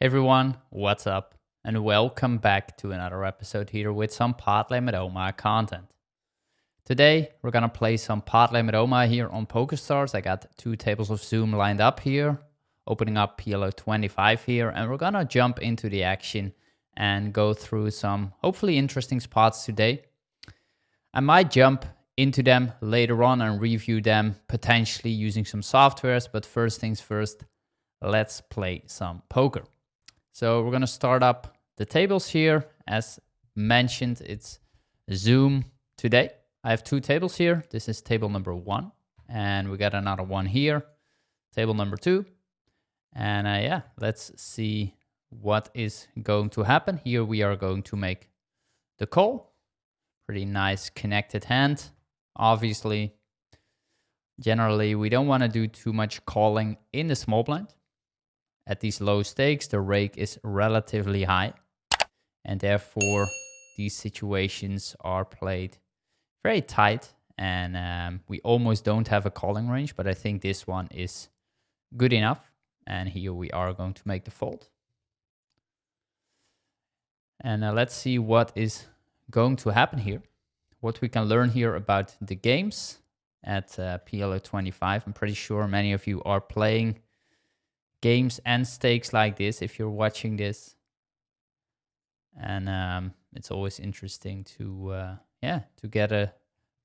Hey everyone, what's up? And welcome back to another episode here with some Pot Limit Omaha content. Today, we're gonna play some Pot Limit Omaha here on PokerStars. I got 2 tables of Zoom lined up here, opening up PLO 25 here, and we're gonna jump into the action and go through some hopefully interesting spots today. I might jump into them later on and review them potentially using some softwares, but first things first, let's play some poker. So we're going to start up the tables here. As mentioned, it's Zoom today. I have 2 tables here. This is table number 1, and we got another one here, table number 2. And yeah, let's see what is going to happen. Here we are going to make the call. Pretty nice connected hand. Obviously, generally, we don't want to do too much calling in the small blind. At these low stakes, the rake is relatively high, and therefore these situations are played very tight, and we almost don't have a calling range, but I think this one is good enough, and here we are going to make the fold. And let's see what is going to happen here, what we can learn here about the games at PLO 25. I'm pretty sure many of you are playing games and stakes like this if you're watching this, and it's always interesting to get a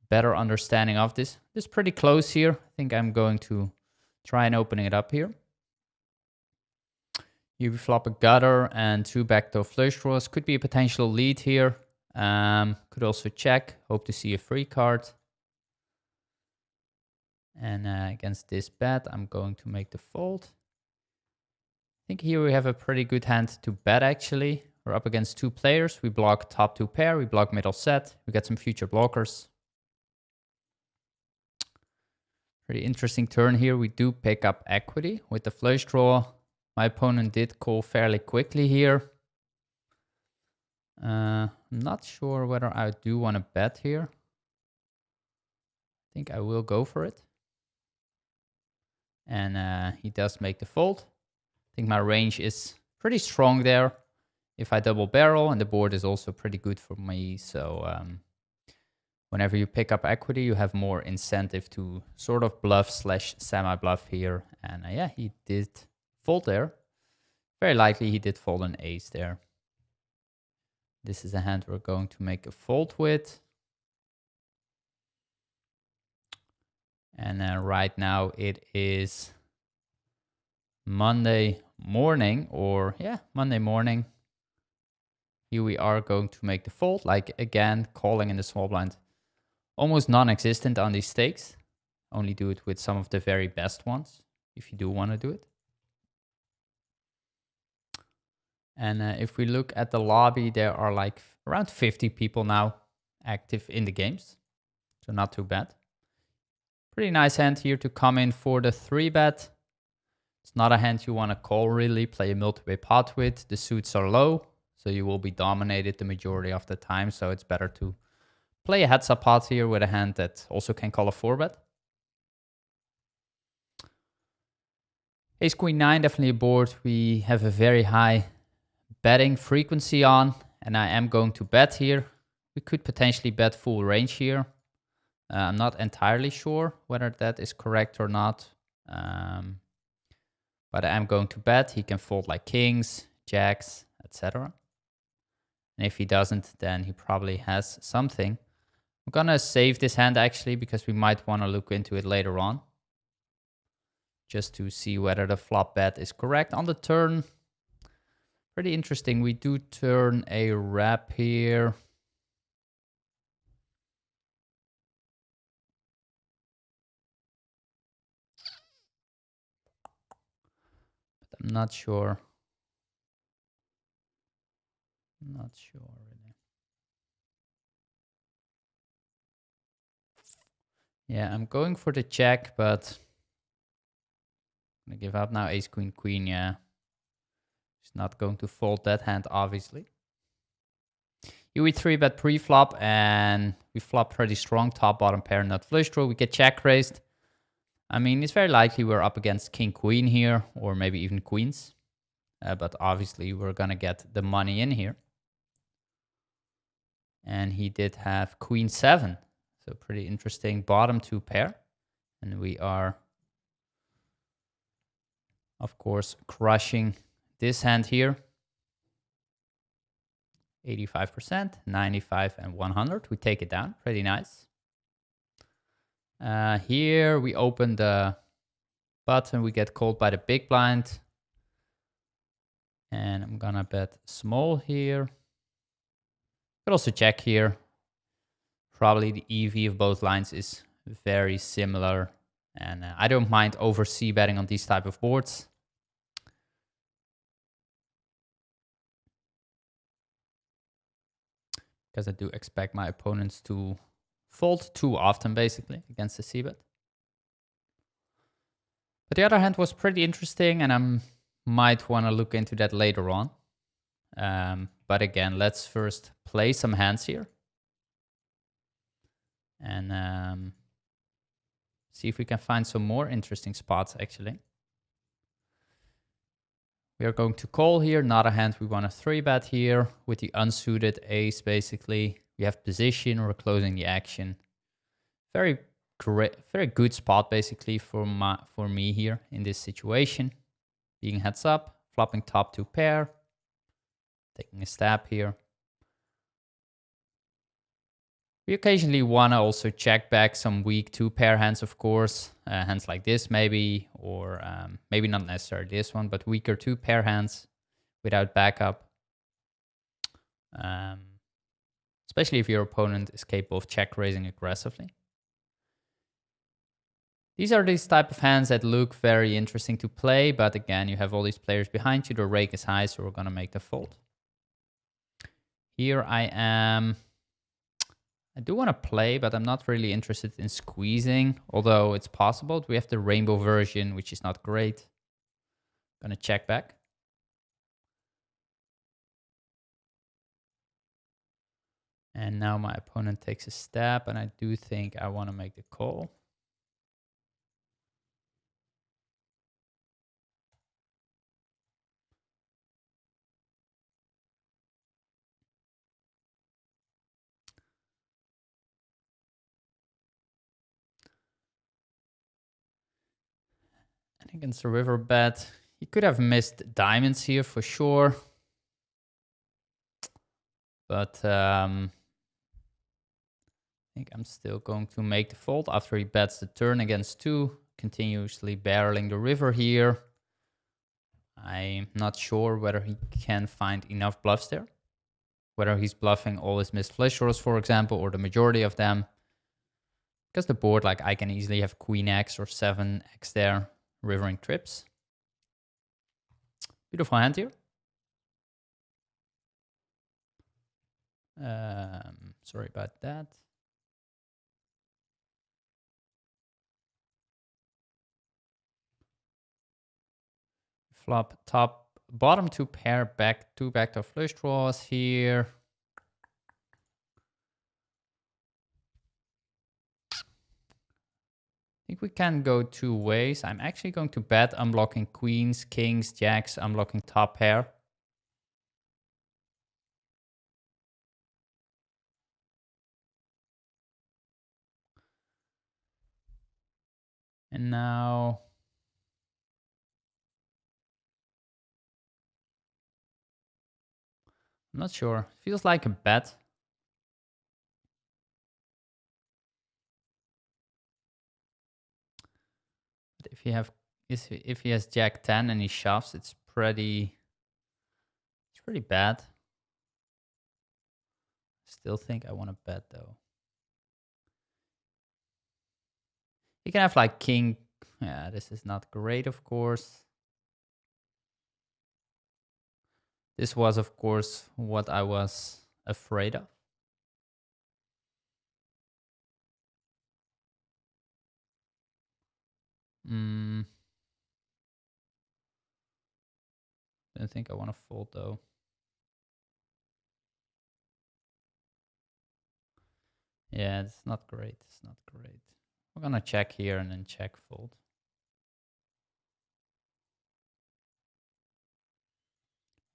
better understanding of this. This is pretty close here. I think I'm going to try and opening it up here. You flop a gutter and 2 backdoor flush draws. Could be a potential lead here. Could also check. Hope to see a free card. And against this bet, I'm going to make the fold. I think here we have a pretty good hand to bet, actually. We're up against 2 players. We block top 2 pair. We block middle set. We got some future blockers. Pretty interesting turn here. We do pick up equity with the flush draw. My opponent did call fairly quickly here. I'm not sure whether I do want to bet here. I think I will go for it. And he does make the fold. I think my range is pretty strong there. If I double barrel, and the board is also pretty good for me. So whenever you pick up equity, you have more incentive to sort of bluff / semi-bluff here. And yeah, he did fold there. Very likely he did fold an ace there. This is a hand we're going to make a fold with. And right now it is Monday morning, Monday morning. Here we are going to make the fold. Like, again, calling in the small blind. Almost non-existent on these stakes. Only do it with some of the very best ones, if you do want to do it. And if we look at the lobby, there are like around 50 people now active in the games. So not too bad. Pretty nice hand here to come in for the 3-bet. It's not a hand you want to call, really. Play a multi-way pot with. The suits are low, so you will be dominated the majority of the time. So it's better to play a heads-up pot here with a hand that also can call a 4-bet. Ace Queen 9, definitely a board we have a very high betting frequency on, and I am going to bet here. We could potentially bet full range here. I'm not entirely sure whether that is correct or not. But I am going to bet. He can fold like kings, jacks, etc. And if he doesn't, then he probably has something. I'm going to save this hand, actually, because we might want to look into it later on. Just to see whether the flop bet is correct. On the turn, pretty interesting. We do turn a wrap here. I'm not sure. Not sure really. Yeah, I'm going for the check, but I'm gonna give up now. Ace Queen Queen. Yeah, he's not going to fold that hand, obviously. Here we 3-bet pre-flop, and we flop pretty strong. Top bottom pair, nut flush draw. We get check raised. I mean, it's very likely we're up against king queen here, or maybe even queens. but obviously we're gonna get the money in here. And he did have queen 7, so pretty interesting bottom 2 pair. And we are, of course, crushing this hand here. 85%, 95, and 100. We take it down. Pretty nice. Here we open the button. We get called by the big blind. And I'm gonna bet small here. Could also check here. Probably the EV of both lines is very similar. And I don't mind over c-betting on these type of boards. Because I do expect my opponents to fold too often, basically, against the c-bet. But the other hand was pretty interesting, and I might want to look into that later on. But again, let's first play some hands here. And see if we can find some more interesting spots, actually. We are going to call here, not a hand we want to 3-bet here with the unsuited ace, basically. We have position, we're closing the action. Very great, very good spot, basically, for me here in this situation. Being heads up, flopping top 2 pair, taking a stab here. We occasionally want to also check back some weak 2 pair hands, of course. Hands like this maybe, or maybe not necessarily this one, but weaker 2 pair hands without backup. Especially if your opponent is capable of check raising aggressively. These are these type of hands that look very interesting to play, but again, you have all these players behind you. The rake is high, so we're going to make the fold. Here I do want to play, but I'm not really interested in squeezing, although it's possible. We have the rainbow version, which is not great. Gonna check back. And now my opponent takes a stab, and I do think I want to make the call. And against the river bet, he could have missed diamonds here for sure. But I think I'm still going to make the fold after he bets the turn against 2, continuously barreling the river here. I'm not sure whether he can find enough bluffs there. Whether he's bluffing all his missed flush draws, for example, or the majority of them. Because the board, like, I can easily have Queen X or 7X there, rivering trips. Beautiful hand here. Sorry about that. Flop top, bottom 2 pair, back 2 backdoor flush draws here. I think we can go 2 ways. I'm actually going to bet unblocking queens, kings, jacks, unblocking top pair. And now I'm not sure. Feels like a bet. But if he has Jack 10 and he shoves, it's pretty bad. Still think I want to bet though. You can have like king. Yeah, this is not great, of course. This was, of course, what I was afraid of. Don't think I want to fold though. Yeah, it's not great. It's not great. We're gonna check here and then check fold.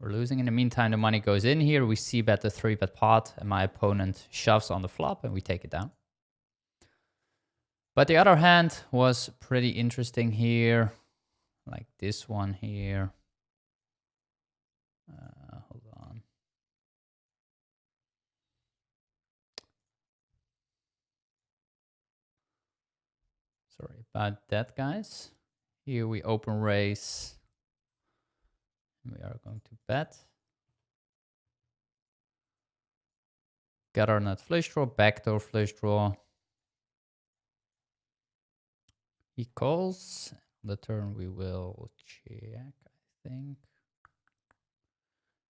We're losing. In the meantime, the money goes in here. We see bet the 3-bet pot, and my opponent shoves on the flop, and we take it down. But the other hand was pretty interesting here, like this one here. Hold on. Sorry about that, guys. Here we open raise. We are going to bet. Gutter nut flush draw, backdoor flush draw. He calls. On the turn we will check, I think.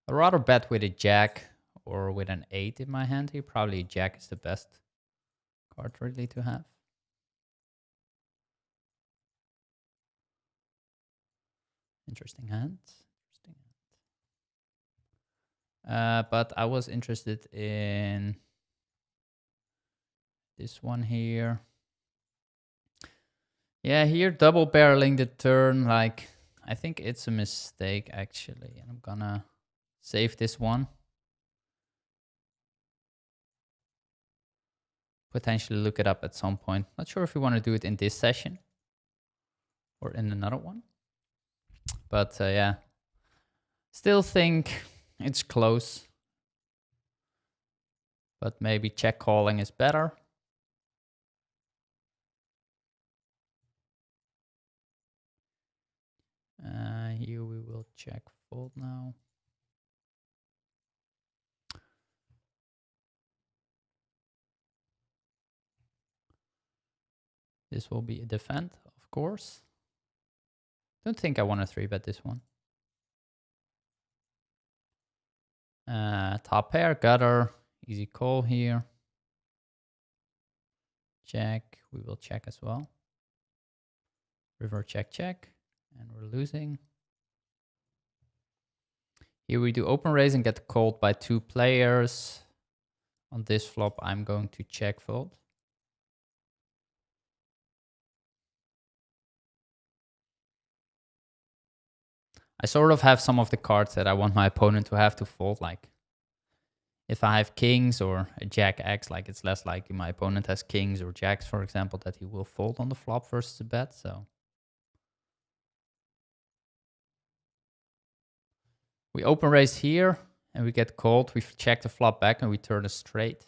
I'd rather bet with a jack or with an 8 in my hand here. Probably a jack is the best card really to have. Interesting hand. But I was interested in this one here. Yeah, here double barreling the turn, like, I think it's a mistake actually. And I'm gonna save this one. Potentially look it up at some point. Not sure if we want to do it in this session or in another one. But yeah, still think it's close. But maybe check calling is better. Here we will check fold now. This will be a defend, of course. Don't think I want to 3-bet this one. Top pair, gutter, easy call here. Check, we will check as well. River check, check, and we're losing. Here we do open raise and get called by 2 players. On this flop, I'm going to check fold. I sort of have some of the cards that I want my opponent to have to fold. Like if I have kings or a jack X, like it's less likely my opponent has kings or jacks, for example, that he will fold on the flop versus a bet. So we open raise here and we get called. We check the flop back and we turn a straight.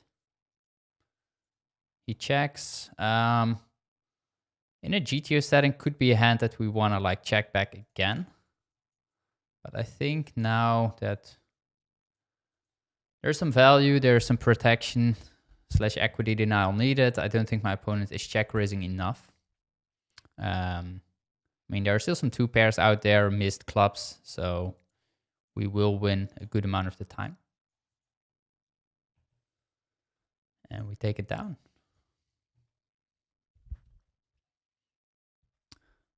He checks. In a GTO setting, could be a hand that we want to like check back again. But I think now that there's some value, there's some protection / equity denial needed, I don't think my opponent is check raising enough. I mean, there are still some 2 pairs out there, missed clubs, so we will win a good amount of the time. And we take it down.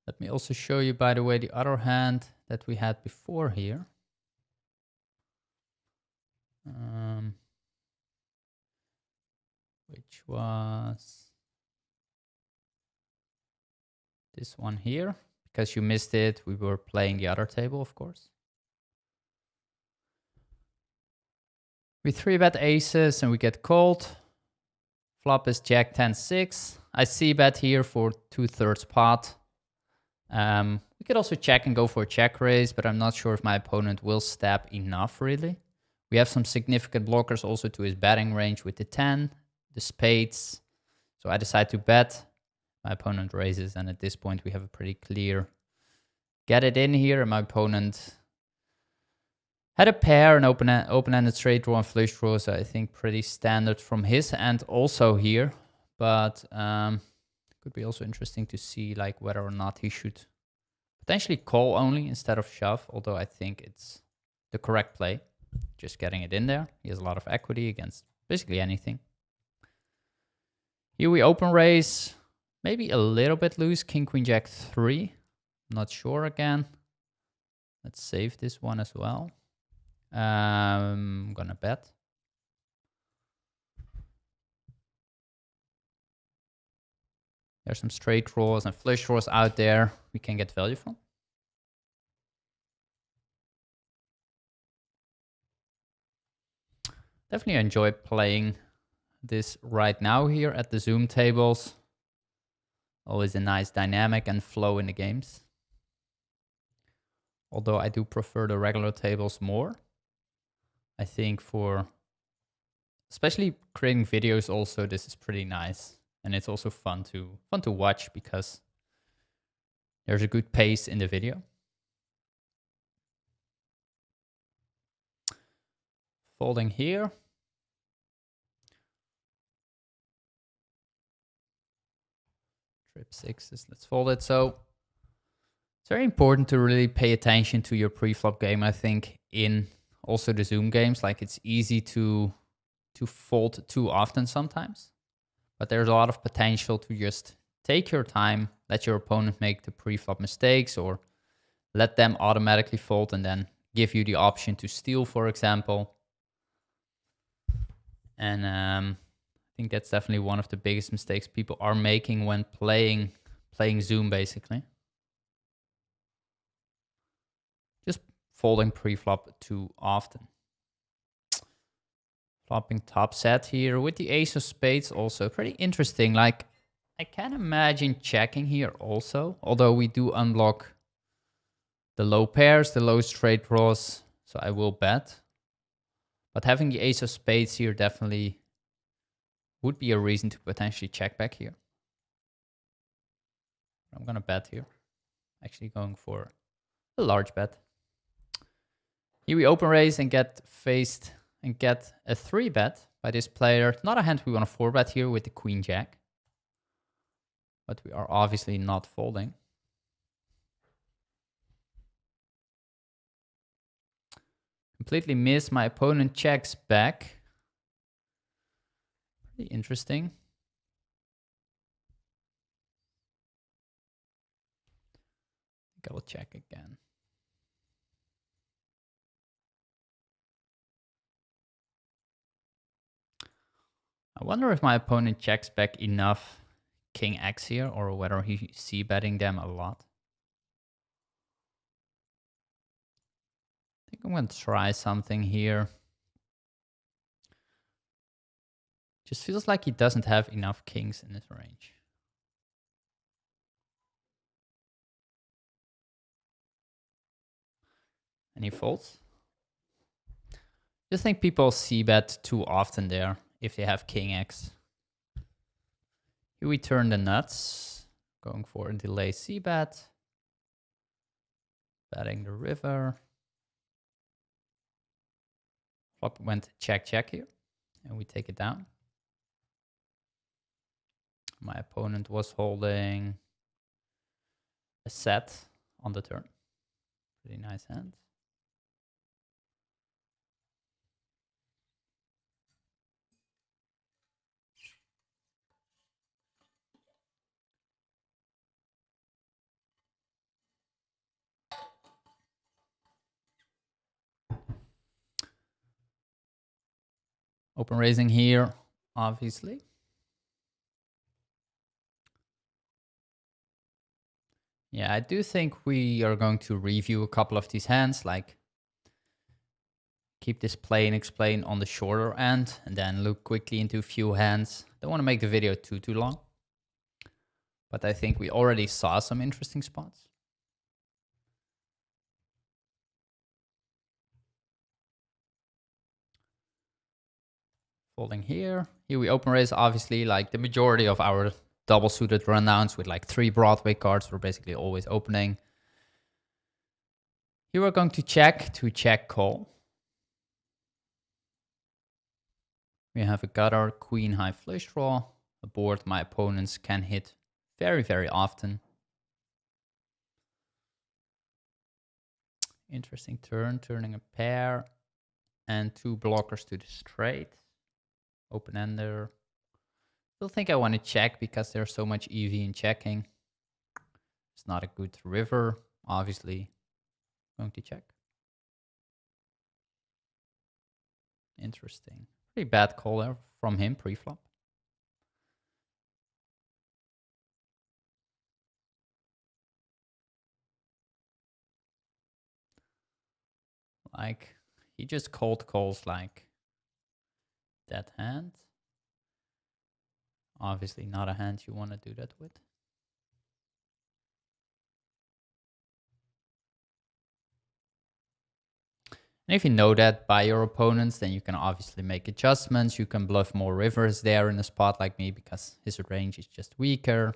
Let me also show you, by the way, the other hand that we had before here. Which was this one here. Because you missed it, we were playing the other table, of course. We 3-bet aces and we get called. Flop is jack 10-6. I see bet here for 2/3 pot. We could also check and go for a check raise, but I'm not sure if my opponent will stab enough, really. We have some significant blockers also to his betting range with the 10, the spades. So I decide to bet. My opponent raises, and at this point we have a pretty clear get it in here. And my opponent had a pair, an open-ended straight draw and flush draw, so I think pretty standard from his end also here. But could be also interesting to see like whether or not he should potentially call only instead of shove, although I think it's the correct play. Just getting it in there. He has a lot of equity against basically anything. Here we open raise, maybe a little bit loose, king, queen, jack 3. Not sure again. Let's save this one as well. I'm gonna bet. There's some straight draws and flush draws out there we can get value from. Definitely enjoy playing this right now here at the Zoom tables. Always a nice dynamic and flow in the games. Although I do prefer the regular tables more. I think for especially creating videos also, this is pretty nice. And it's also fun to watch because there's a good pace in the video. Folding here. Trip sixes, let's fold it. So it's very important to really pay attention to your pre-flop game, I think, in also the Zoom games. Like it's easy to fold too often sometimes, but there's a lot of potential to just take your time, let your opponent make the pre-flop mistakes, or let them automatically fold and then give you the option to steal, for example. And I think that's definitely one of the biggest mistakes people are making when playing Zoom, basically. Just folding pre-flop too often. Flopping top set here with the ace of spades also. Pretty interesting. Like, I can imagine checking here also. Although we do unblock the low pairs, the low straight draws. So I will bet. But having the ace of spades here definitely would be a reason to potentially check back here. I'm going to bet here. Actually going for a large bet. Here we open raise and get faced and get a 3-bet by this player. Not a hand we want to 4-bet here with the queen jack. But we are obviously not folding. Completely miss. My opponent checks back. Pretty interesting. I think I will check again. I wonder if my opponent checks back enough king X here, or whether he's c-betting them a lot. I think I'm going to try something here. Just feels like he doesn't have enough kings in his range. And he folds. Just think people c-bet too often there if they have king X. Here we turn the nuts, going for a delay c-bet. Betting the river. Flop went check, check here, and we take it down. My opponent was holding a set on the turn. Pretty nice hand. Open raising here, obviously. Yeah, I do think we are going to review a couple of these hands, like keep this play and explain on the shorter end, and then look quickly into a few hands. Don't want to make the video too long, but I think we already saw some interesting spots. Folding here. Here we open raise, obviously, like the majority of our double suited rundowns with like 3 Broadway cards, we're basically always opening. Here we're going to check call. We have a gutter, queen high flush draw, a board my opponents can hit very often. Interesting turn, turning a pair and 2 blockers to the straight. Open ender. Still think I want to check because there's so much EV in checking. It's not a good river, obviously. Going to check. Interesting. Pretty bad call there from him pre-flop. Like, he just cold calls like that hand. Obviously not a hand you want to do that with. And if you know that by your opponents, then you can obviously make adjustments. You can bluff more rivers there in a spot like me because his range is just weaker.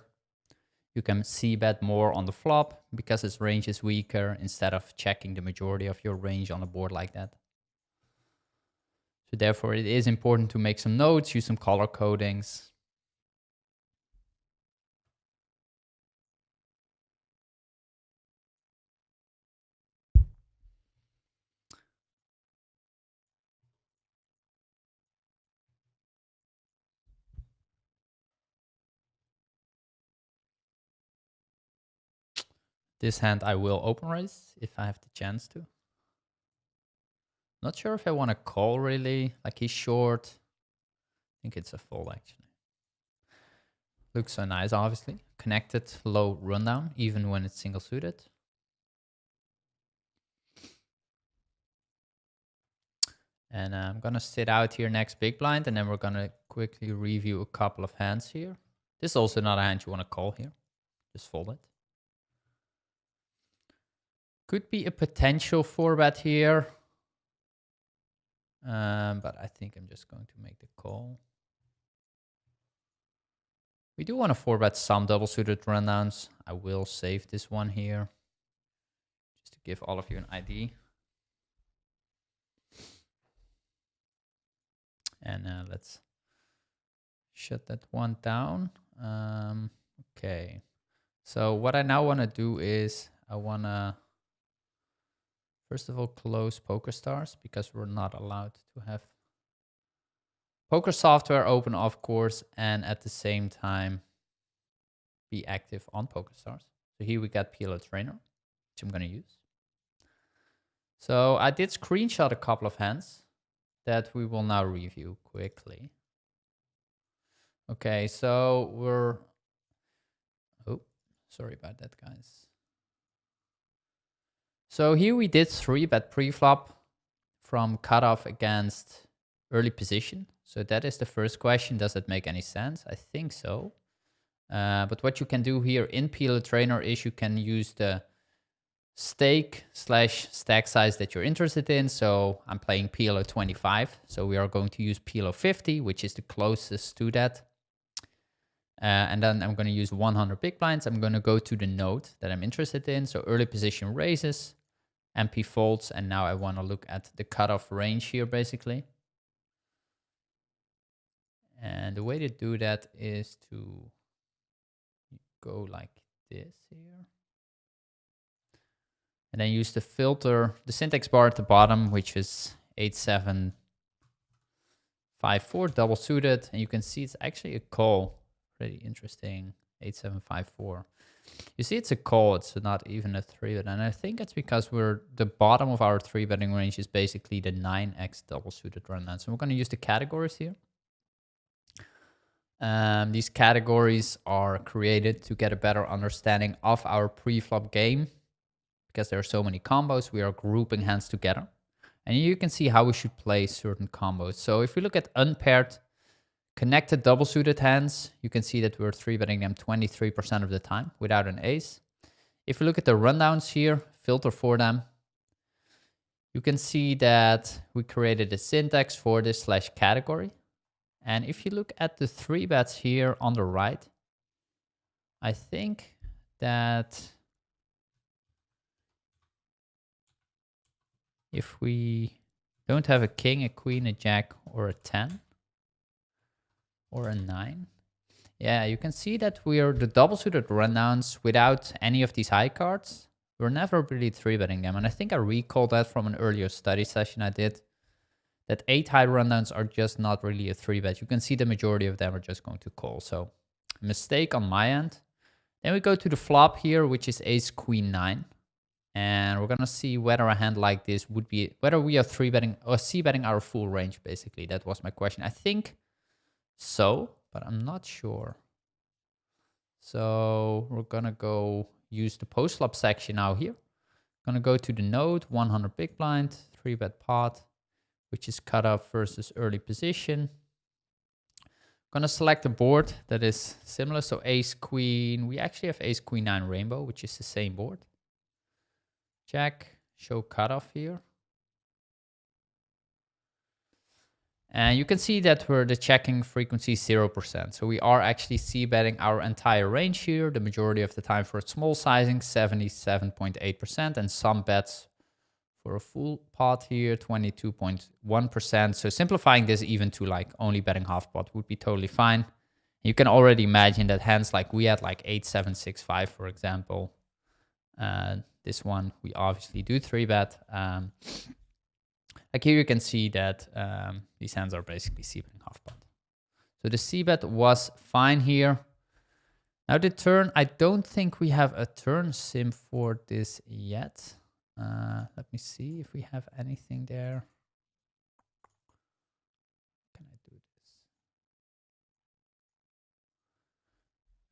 You can c-bet more on the flop because his range is weaker instead of checking the majority of your range on a board like that. So therefore, it is important to make some notes, use some color codings. This hand I will open raise if I have the chance to. Not sure if I want to call really, like he's short. I think it's a fold actually. Looks so nice, obviously. Connected, low rundown, even when it's single suited. And I'm going to sit out here next big blind, and then we're going to quickly review a couple of hands here. This is also not a hand you want to call here. Just fold it. Could be a potential 4-bet here. But I think I'm just going to make the call. We do want to 4-bet some double suited rundowns. I will save this one here, just to give all of you an idea. And let's shut that one down. Okay. So what I now want to do is I want to, first of all, close PokerStars because we're not allowed to have poker software open, of course, and at the same time be active on PokerStars. So here we got PLO Trainer, which I'm going to use. So I did screenshot a couple of hands that we will now review quickly. Okay, so we're... Oh, sorry about that, guys. So here we did 3-bet pre-flop from cutoff against early position. So that is the first question. Does it make any sense? I think so. But what you can do here in PLO Trainer is you can use the stake / stack size that you're interested in. So I'm playing PLO 25. So we are going to use PLO 50, which is the closest to that. And then I'm going to use 100 big blinds. I'm going to go to the node that I'm interested in. So early position raises, MP folds. And now I want to look at the cutoff range here, basically. And the way to do that is to go like this here. And then use the filter, the syntax bar at the bottom, which is 8754 double suited. And you can see it's actually a call. Pretty interesting. 8754. You see it's a call. It's not even a 3-bet. And I think it's because the bottom of our 3-betting range is basically the 9x double suited rundown. So we're going to use the categories here. These categories are created to get a better understanding of our pre-flop game. Because there are so many combos, we are grouping hands together. And you can see how we should play certain combos. So if we look at unpaired connected double suited hands, you can see that we're 3-betting them 23% of the time without an ace. If we look at the rundowns here, filter for them, you can see that we created a syntax for this / category. And if you look at the 3-bets here on the right, I think that if we don't have a king, a queen, a jack, or a 10, or a 9, yeah, you can see that we are the double suited rundowns without any of these high cards. We're never really 3-betting them. And I think I recall that from an earlier study session I did, that 8 high rundowns are just not really a 3-bet. You can see the majority of them are just going to call. So mistake on my end. Then we go to the flop here, which is ace, queen, 9. And we're going to see whether a hand like this would be, whether we are 3-betting or c-betting our full range, basically. That was my question. I think so, but I'm not sure. So we're going to go use the post-flop section now here. Going to go to the node, 100 big blind, 3-bet pot, which is cutoff versus early position. Gonna select a board that is similar. So ace queen. We actually have ace queen 9 rainbow, which is the same board. Check. Show cutoff here. And you can see that the checking frequency is 0%. So we are actually c-betting our entire range here. The majority of the time for a small sizing, 77.8%. And some bets for a full pot here, 22.1%. So simplifying this even to like only betting half pot would be totally fine. You can already imagine that hands like we had like 8, 7, 6, 5, for example. This one, we obviously do 3-bet. Like here you can see that these hands are basically c-betting half pot. So the c-bet was fine here. Now the turn, I don't think we have a turn sim for this yet. Let me see if we have anything there. Can I do this?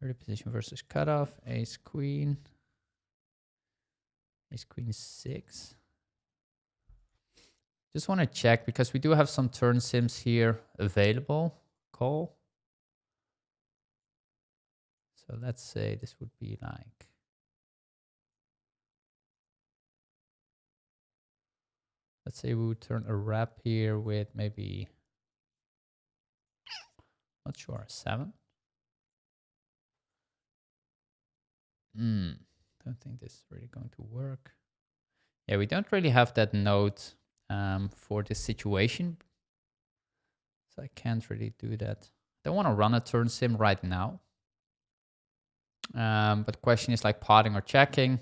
Early position versus cutoff, ace queen 6. Just want to check because we do have some turn sims here available. Call. So let's say this would be like, let's say we would turn a wrap here with maybe, not sure, 7. Don't think this is really going to work. Yeah, we don't really have that note for this situation. So I can't really do that. Don't want to run a turn sim right now. But the question is like potting or checking.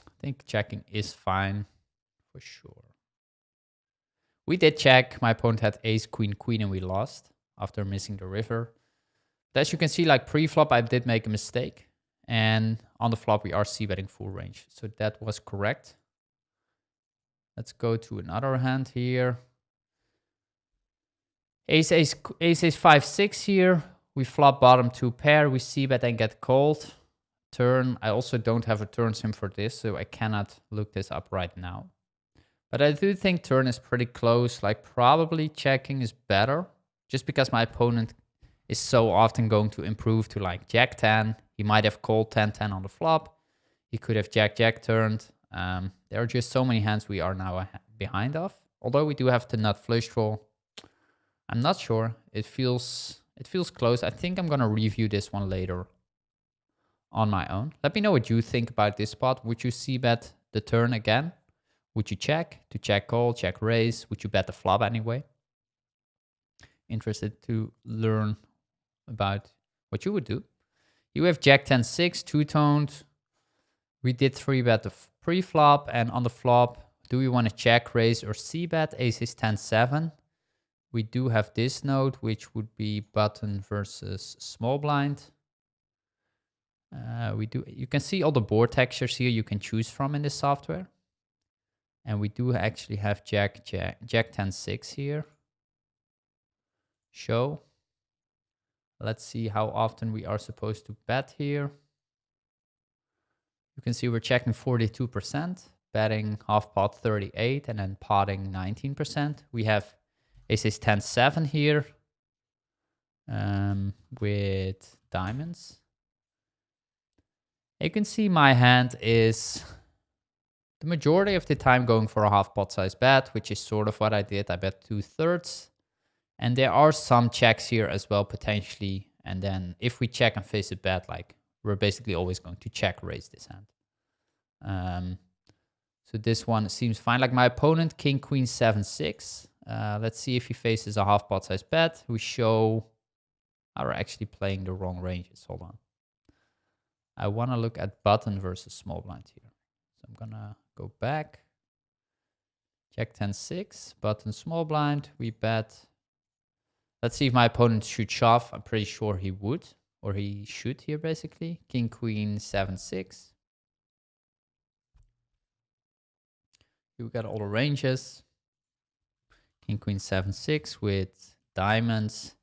I think checking is fine for sure. We did check. My opponent had ace, queen, queen, and we lost after missing the river. But as you can see, like pre-flop, I did make a mistake. And on the flop, we are c-betting full range. So that was correct. Let's go to another hand here. Ace, 5, 6 here. We flop bottom 2 pair. We c-bet and get called. Turn. I also don't have a turn sim for this, so I cannot look this up right now. But I do think turn is pretty close. Like probably checking is better, just because my opponent is so often going to improve to like jack 10. He might have called 10-10 on the flop. He could have jack-jack turned. There are just so many hands we are now behind of. Although we do have the nut flush draw. I'm not sure. It feels close. I think I'm gonna review this one later on my own. Let me know what you think about this spot. Would you c-bet the turn again? Would you check to check call, check raise? Would you bet the flop anyway? Interested to learn about what you would do. You have jack 10-6, two-toned. We did 3-bet the pre-flop, and on the flop, do we want to check, raise, or c-bet? Ace is 10-7. We do have this node, which would be button versus small blind. You can see all the board textures here you can choose from in this software. And we do actually have jack 10-6 here. Show. Let's see how often we are supposed to bet here. You can see we're checking 42%, betting half pot 38, and then potting 19%. We have ace 10-7 here with diamonds. You can see my hand is the majority of the time going for a half pot size bet, which is sort of what I did. I bet 2/3. And there are some checks here as well, potentially. And then if we check and face a bet, like we're basically always going to check raise this hand. So this one seems fine. Like my opponent, king, queen, 7-6. Let's see if he faces a half pot size bet. We show are actually playing the wrong ranges. Hold on. I want to look at button versus small blind here. So I'm going to go back. Jack 10-6, button small blind. We bet. Let's see if my opponent should shove. I'm pretty sure he would, or he should here basically. King, queen, 7-6. We got all the ranges. King, queen, 7-6 with diamonds.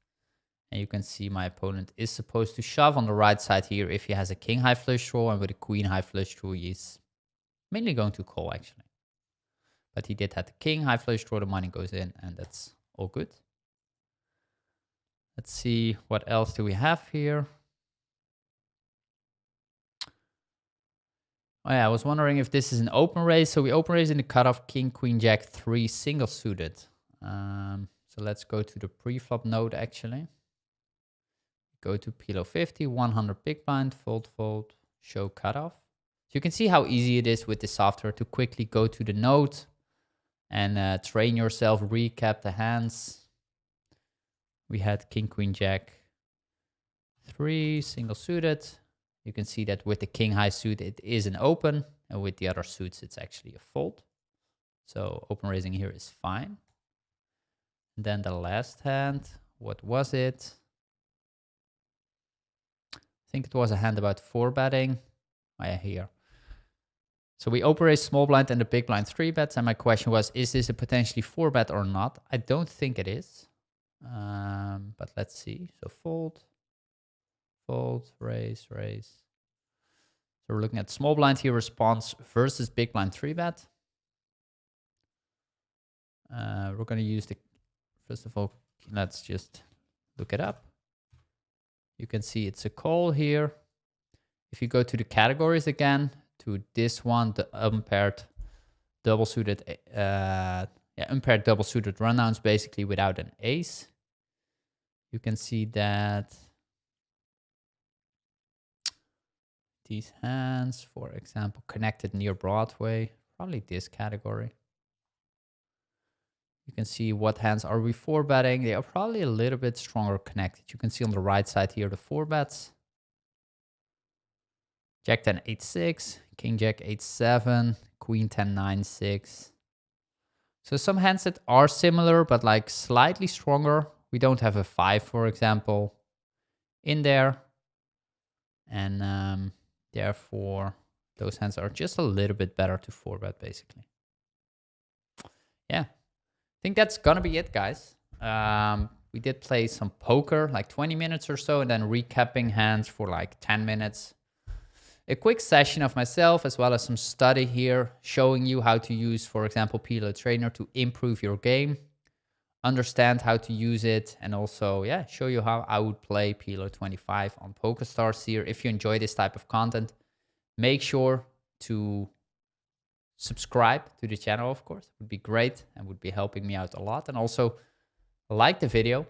And you can see my opponent is supposed to shove on the right side here if he has a king high flush draw, and with a queen high flush draw, he's mainly going to call actually. But he did have the king high flush draw, the money goes in, and that's all good. Let's see, what else do we have here? Oh yeah, I was wondering if this is an open raise. So we open raise in the cutoff king, queen, jack, 3 single suited. So let's go to the pre-flop node actually. Go to Pilo 50, 100 big blind, fold, fold, show cutoff. So you can see how easy it is with the software to quickly go to the node and train yourself, recap the hands. We had king, queen, jack, 3 single suited. You can see that with the king high suit, it is an open, and with the other suits, it's actually a fold. So open raising here is fine. And then the last hand, what was it? I think it was a hand about 4 betting. Oh yeah, here. So we open raise small blind and the big blind 3 bets. And my question was, is this a potentially 4 bet or not? I don't think it is. But let's see. So fold, fold, raise, raise. So we're looking at small blind here response versus big blind 3 bet. We're going to use the, first of all, let's just look it up. You can see it's a call here. If you go to the categories again, to this one, the unpaired double suited, unpaired double suited rundowns basically without an ace. You can see that these hands, for example, connected near Broadway, probably this category. You can see what hands are we 4 betting. They are probably a little bit stronger connected. You can see on the right side here the 4 bets. Jack 10, 8-6, King Jack 8-7, Queen 10, 9-6. So some hands that are similar, but like slightly stronger. We don't have a 5, for example, in there. And therefore, those hands are just a little bit better to 4 bet, basically. Yeah, I think that's gonna be it, guys. We did play some poker, like 20 minutes or so, and then recapping hands for like 10 minutes. A quick session of myself as well as some study here, showing you how to use, for example, Pilo Trainer to improve your game, understand how to use it, and also, yeah, show you how I would play Pilo 25 on PokerStars here. If you enjoy this type of content, make sure to subscribe to the channel, of course. It would be great and would be helping me out a lot. And also like the video.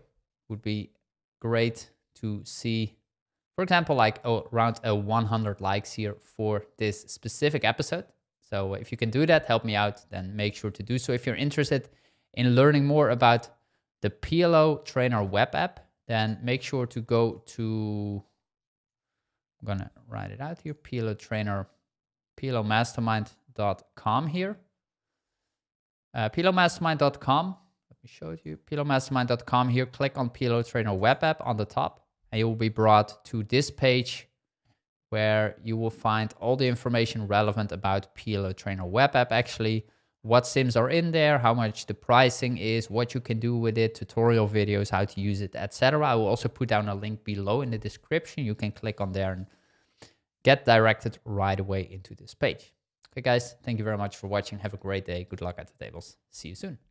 Would be great to see, for example, like around 100 likes here for this specific episode. So if you can do that, help me out, then make sure to do so. If you're interested in learning more about the Pilo Trainer web app, then make sure to go to, I'm gonna write it out here, Pilo Trainer, pilomastermind.com here. Pilomastermind.com, let me show it to you, pilomastermind.com here, click on Pilo Trainer web app on the top, and you will be brought to this page where you will find all the information relevant about Pilo Trainer web app, actually, what sims are in there, how much the pricing is, what you can do with it, tutorial videos, how to use it, etc. I will also put down a link below in the description. You can click on there and get directed right away into this page. Okay, guys, thank you very much for watching. Have a great day. Good luck at the tables. See you soon.